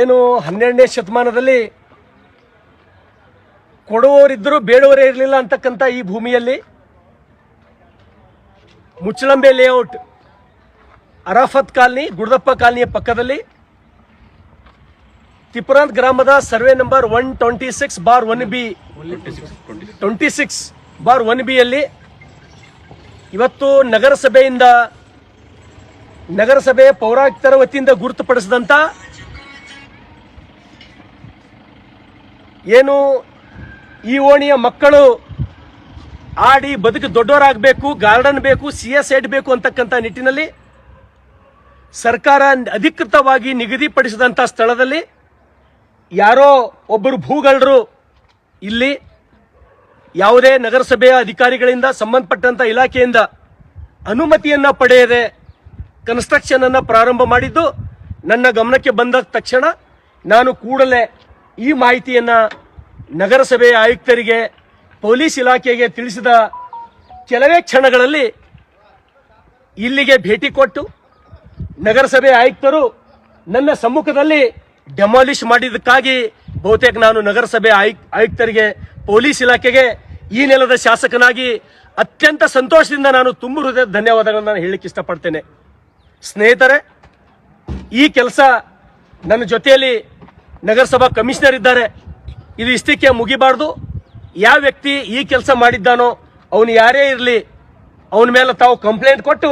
ಏನು 12ನೇ ಶತಮಾನದಲ್ಲಿ ಕೊಡುವವರಿದ್ದರೂ ಬೇಡವರೇ ಇರಲಿಲ್ಲ ಅಂತಕ್ಕಂಥ ಈ ಭೂಮಿಯಲ್ಲಿ ಮುಚ್ಚಳಂಬೆ ಲೇಔಟ್, ಅರಾಫತ್ ಕಾಲನಿ, ಗುಡದಪ್ಪ ಕಾಲನಿಯ ಪಕ್ಕದಲ್ಲಿ ತಿಪುರಾಂತ್ ಗ್ರಾಮದ ಸರ್ವೆ ನಂಬರ್ 126/1B 26/1Bಯಲ್ಲಿ ಇವತ್ತು ನಗರಸಭೆಯ ಪೌರಾಯುಕ್ತರ ವತಿಯಿಂದ ಗುರುತುಪಡಿಸಿದಂಥ ಏನು ಈ ಓಣಿಯ ಮಕ್ಕಳು ಆಡಿ ಬದುಕು ದೊಡ್ಡವರಾಗಬೇಕು, ಗಾರ್ಡನ್ ಬೇಕು, CSID ಬೇಕು ಅಂತಕ್ಕಂಥ ನಿಟ್ಟಿನಲ್ಲಿ ಸರ್ಕಾರ ಅಧಿಕೃತವಾಗಿ ನಿಗದಿಪಡಿಸಿದಂಥ ಸ್ಥಳದಲ್ಲಿ ಯಾರೋ ಒಬ್ಬರು ಭೂಗಳ್ಳರು ಇಲ್ಲಿ ಯಾವುದೇ ನಗರಸಭೆಯ ಅಧಿಕಾರಿಗಳಿಂದ, ಸಂಬಂಧಪಟ್ಟಂತ ಇಲಾಖೆಯಿಂದ ಅನುಮತಿಯನ್ನ ಪಡೆಯದೆ ಕನ್ಸ್ಟ್ರಕ್ಷನ್ ಅನ್ನ ಪ್ರಾರಂಭ ಮಾಡಿದ್ದು ನನ್ನ ಗಮನಕ್ಕೆ ಬಂದ ತಕ್ಷಣ ನಾನು ಕೂಡಲೇ ಈ ಮಾಹಿತಿಯನ್ನ ನಗರಸಭೆಯ ಆಯುಕ್ತರಿಗೆ, ಪೊಲೀಸ್ ಇಲಾಖೆಗೆ ತಿಳಿಸಿದ ಕೆಲವೇ ಕ್ಷಣಗಳಲ್ಲಿ ಇಲ್ಲಿಗೆ ಭೇಟಿ ಕೊಟ್ಟು ನಗರಸಭೆ ಆಯುಕ್ತರು ನನ್ನ ಸಮ್ಮುಖದಲ್ಲಿ ಡೆಮಾಲಿಷ್ ಮಾಡಿದ್ದಕ್ಕಾಗಿ ಬಹುತೇಕ ನಾನು ನಗರಸಭೆ ಆಯುಕ್ತರಿಗೆ, ಪೊಲೀಸ್ ಇಲಾಖೆಗೆ ಈ ನೆಲದ ಶಾಸಕನಾಗಿ ಅತ್ಯಂತ ಸಂತೋಷದಿಂದ ನಾನು ತುಂಬ ಹೃದಯದ ಧನ್ಯವಾದಗಳನ್ನು ಹೇಳಲಿಕ್ಕೆ ಇಷ್ಟಪಡ್ತೇನೆ. ಸ್ನೇಹಿತರೆ, ಈ ಕೆಲಸ ನನ್ನ ಜೊತೆಯಲ್ಲಿ ನಗರಸಭಾ ಕಮಿಷನರ್ ಇದ್ದಾರೆ. ಇದು ಇಷ್ಟಕ್ಕೆ ಮುಗಿಬಾರ್ದು. ಯಾವ ವ್ಯಕ್ತಿ ಈ ಕೆಲಸ ಮಾಡಿದ್ದಾನೋ ಅವನು ಯಾರೇ ಇರಲಿ, ಅವನ ಮೇಲೆ ತಾವು ಕಂಪ್ಲೇಂಟ್ ಕೊಟ್ಟು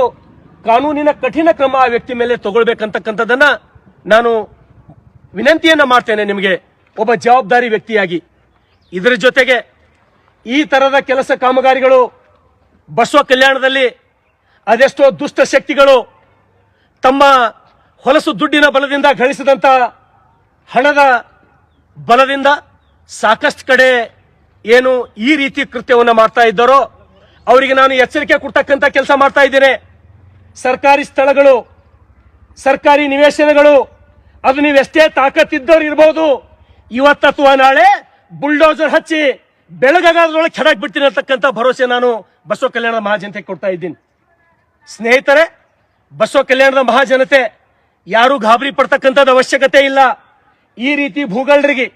ಕಾನೂನಿನ ಕಠಿಣ ಕ್ರಮ ಆ ವ್ಯಕ್ತಿ ಮೇಲೆ ತಗೊಳ್ಬೇಕಂತಕ್ಕಂಥದ್ದನ್ನ ನಾನು ವಿನಂತಿಯನ್ನ ಮಾಡ್ತೇನೆ ನಿಮಗೆ, ಒಬ್ಬ ಜವಾಬ್ದಾರಿ ವ್ಯಕ್ತಿಯಾಗಿ. ಇದರ ಜೊತೆಗೆ ಈ ತರದ ಕೆಲಸ ಕಾಮಗಾರಿಗಳು ಬಸವ ಕಲ್ಯಾಣದಲ್ಲಿ ಅದೆಷ್ಟೋ ದುಷ್ಟ ಶಕ್ತಿಗಳು ತಮ್ಮ ಹೊಲಸು ದುಡ್ಡಿನ ಬಲದಿಂದ ಗಳಿಸಿದಂತ ಹಣದ ಬಲದಿಂದ ಸಾಕಷ್ಟು ಕಡೆ ಏನು ಈ ರೀತಿ ಕೃತ್ಯವನ್ನು ಮಾಡ್ತಾ ಇದ್ದಾರೋ ಅವರಿಗೆ ನಾನು ಎಚ್ಚರಿಕೆ ಕೊಡ್ತಕ್ಕಂಥ ಕೆಲಸ ಮಾಡ್ತಾ ಇದ್ದೇನೆ. ಸರ್ಕಾರಿ ಸ್ಥಳಗಳು, ಸರ್ಕಾರಿ ನಿವೇಶನಗಳು, ಅದು ನೀವೆಷ್ಟೇ ತಾಕತ್ತಿದ್ದವ್ರು ಇರಬಹುದು, ಇವತ್ತು ಅಥವಾ ನಾಳೆ ಬುಲ್ಡೋಸರ್ ಹಚ್ಚಿ ಬೆಳಗಾಗದ್ರೊಳಗೆ ಕೆಡಕ್ ಬಿಡ್ತೀನಿ ಅಂತಕ್ಕಂಥ ಭರವಸೆ ನಾನು ಬಸವ ಕಲ್ಯಾಣದ ಮಹಾಜನತೆಗೆ ಕೊಡ್ತಾ ಇದ್ದೀನಿ. ಸ್ನೇಹಿತರೆ, ಬಸವ ಕಲ್ಯಾಣದ ಮಹಾಜನತೆ ಯಾರು ಗಾಬರಿ ಪಡ್ತಕ್ಕಂಥದ್ದು ಅವಶ್ಯಕತೆ ಇಲ್ಲ. ಈ ರೀತಿ ಭೂಗಳ್ಳರಿಗೆ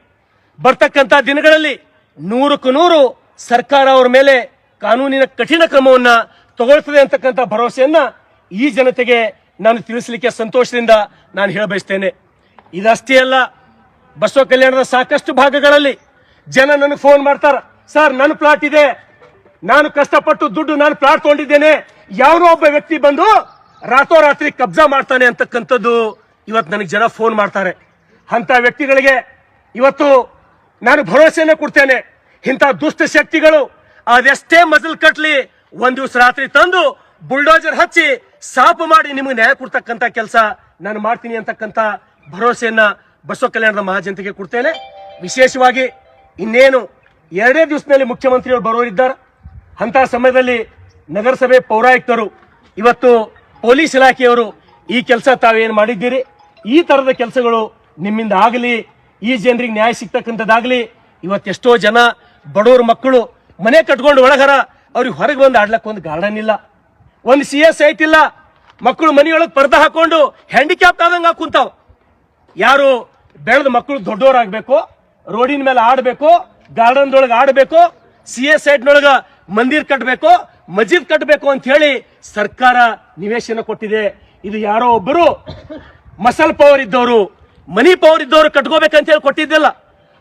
ಬರ್ತಕ್ಕಂಥ ದಿನಗಳಲ್ಲಿ 100% ಸರ್ಕಾರ ಅವರ ಮೇಲೆ ಕಾನೂನಿನ ಕಠಿಣ ಕ್ರಮವನ್ನ ತಗೊಳ್ತದೆ ಅಂತಕ್ಕಂಥ ಭರವಸೆಯನ್ನ ಈ ಜನತೆಗೆ ನಾನು ತಿಳಿಸಲಿಕ್ಕೆ ಸಂತೋಷದಿಂದ ನಾನು ಹೇಳಬಯಸ್ತೇನೆ. ಇದಷ್ಟೇ ಅಲ್ಲ, ಬಸವ ಕಲ್ಯಾಣದ ಸಾಕಷ್ಟು ಭಾಗಗಳಲ್ಲಿ ಜನ ನನಗೆ ಫೋನ್ ಮಾಡ್ತಾರ, ಸರ್ ನನ್ನ ಪ್ಲಾಟ್ ಇದೆ, ನಾನು ಕಷ್ಟಪಟ್ಟು ದುಡ್ಡು ನಾನು ಪ್ಲಾಟ್ ತಗೊಂಡಿದ್ದೇನೆ, ಯಾವನೋ ಒಬ್ಬ ವ್ಯಕ್ತಿ ಬಂದು ರಾತ್ರೋರಾತ್ರಿ ಕಬ್ಜಾ ಮಾಡ್ತಾನೆ ಅಂತಕ್ಕಂಥದ್ದು ಇವತ್ತು ನನಗೆ ಜನ ಫೋನ್ ಮಾಡ್ತಾರೆ. ಅಂತ ವ್ಯಕ್ತಿಗಳಿಗೆ ಇವತ್ತು ನಾನು ಭರವಸೆಯನ್ನು ಕೊಡ್ತೇನೆ, ಇಂಥ ದುಷ್ಟ ಶಕ್ತಿಗಳು ಅದೆಷ್ಟೇ ಮಜಲ್ ಕಟ್ಲಿ ಒಂದ್ ದಿವಸ ರಾತ್ರಿ ತಂದು ಬುಲ್ಡೋಜರ್ ಹಚ್ಚಿ ಸಾಪು ಮಾಡಿ ನಿಮಗೆ ನ್ಯಾಯ ಕೊಡ್ತಕ್ಕಂಥ ಕೆಲಸ ನಾನು ಮಾಡ್ತೀನಿ ಅಂತಕ್ಕಂಥ ಭರವಸೆಯನ್ನ ಬಸವ ಕಲ್ಯಾಣದ ಮಹಾಜನತೆಗೆ ಕೊಡ್ತೇನೆ. ವಿಶೇಷವಾಗಿ ಇನ್ನೇನು 2 ದಿವಸದಲ್ಲಿ ಮುಖ್ಯಮಂತ್ರಿಗಳು ಬರೋರಿದ್ದಾರೆ. ಅಂತ ಸಮಯದಲ್ಲಿ ನಗರಸಭೆ ಪೌರಾಯುಕ್ತರು, ಇವತ್ತು ಪೊಲೀಸ್ ಇಲಾಖೆಯವರು ಈ ಕೆಲಸ ತಾವೇನು ಮಾಡಿದ್ದೀರಿ, ಈ ತರದ ಕೆಲಸಗಳು ನಿಮ್ಮಿಂದ ಆಗಲಿ, ಈ ಜನರಿಗೆ ನ್ಯಾಯ ಸಿಗ್ತಕ್ಕಂಥದ್ದಾಗಲಿ. ಇವತ್ತೆಷ್ಟೋ ಜನ ಬಡವರು ಮಕ್ಕಳು ಮನೆ ಕಟ್ಕೊಂಡು ಒಳಗರ, ಅವ್ರಿಗೆ ಹೊರಗೆ ಬಂದು ಆಡ್ಲಕ್ಕೆ ಒಂದು ಗಾರ್ಡನ್ ಇಲ್ಲ, ಒಂದು CSID ಇಲ್ಲ, ಮಕ್ಕಳು ಮನೆಯೊಳಗೆ ಪರ್ದ ಹಾಕೊಂಡು ಹ್ಯಾಂಡಿಕ್ಯಾಪ್ ಆದಂಗ ಕುಂತಾವ. ಯಾರು ಬೆಳೆದ ಮಕ್ಕಳು ದೊಡ್ಡವರಾಗಬೇಕು, ರೋಡಿನ ಮೇಲೆ ಆಡಬೇಕು, ಗಾರ್ಡನ್ದೊಳಗೆ ಆಡಬೇಕು, CSID ಮಂದಿರ್ ಕಟ್ಟಬೇಕು, ಮಸ್ಜಿದ್ ಕಟ್ಟಬೇಕು ಅಂತ ಹೇಳಿ ಸರ್ಕಾರ ನಿವೇಶನ ಕೊಟ್ಟಿದೆ. ಇದು ಯಾರೋ ಒಬ್ಬರು ಮಸಲ್ ಪವರ್ ಇದ್ದವರು, ಮನಿ ಪವರ್ ಇದ್ದವರು ಕಟ್ಕೋಬೇಕಂತ ಹೇಳಿ ಕೊಟ್ಟಿದ್ದಿಲ್ಲ.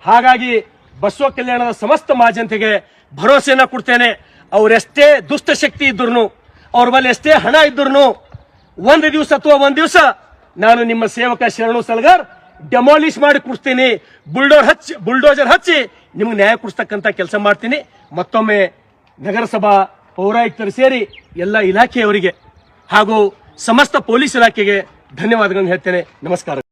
ಹಾಗಾಗಿ ಬಸವ ಕಲ್ಯಾಣದ ಸಮಸ್ತ ಮಹಾಜನತೆಗೆ ಭರವಸೆಯನ್ನ ಕೊಡ್ತೇನೆ. ಅವರೆಷ್ಟೇ ದುಷ್ಟ ಶಕ್ತಿ ಇದ್ರು, ಅವ್ರ ಬಳಿ ಎಷ್ಟೇ ಹಣ ಇದ್ರು, ಒಂದು ದಿವಸ ನಾನು ನಿಮ್ಮ ಸೇವಕ ಶರಣು ಸಲಗರ್ ಡೆಮಾಲಿಷ್ ಮಾಡಿ ಕೊಡ್ತೀನಿ, ಬುಲ್ಡೋಜರ್ ಹಚ್ಚಿ ನಿಮ್ಗೆ ನ್ಯಾಯ ಕೊಡಿಸ್ತಕ್ಕಂಥ ಕೆಲಸ ಮಾಡ್ತೀನಿ. ಮತ್ತೊಮ್ಮೆ ನಗರಸಭಾ ಪೌರಾಯುಕ್ತರು ಸೇರಿ ಎಲ್ಲ ಇಲಾಖೆಯವರಿಗೆ ಹಾಗೂ ಸಮಸ್ತ ಪೊಲೀಸ್ ಇಲಾಖೆಗೆ ಧನ್ಯವಾದಗಳನ್ನು ಹೇಳ್ತೇನೆ. ನಮಸ್ಕಾರ.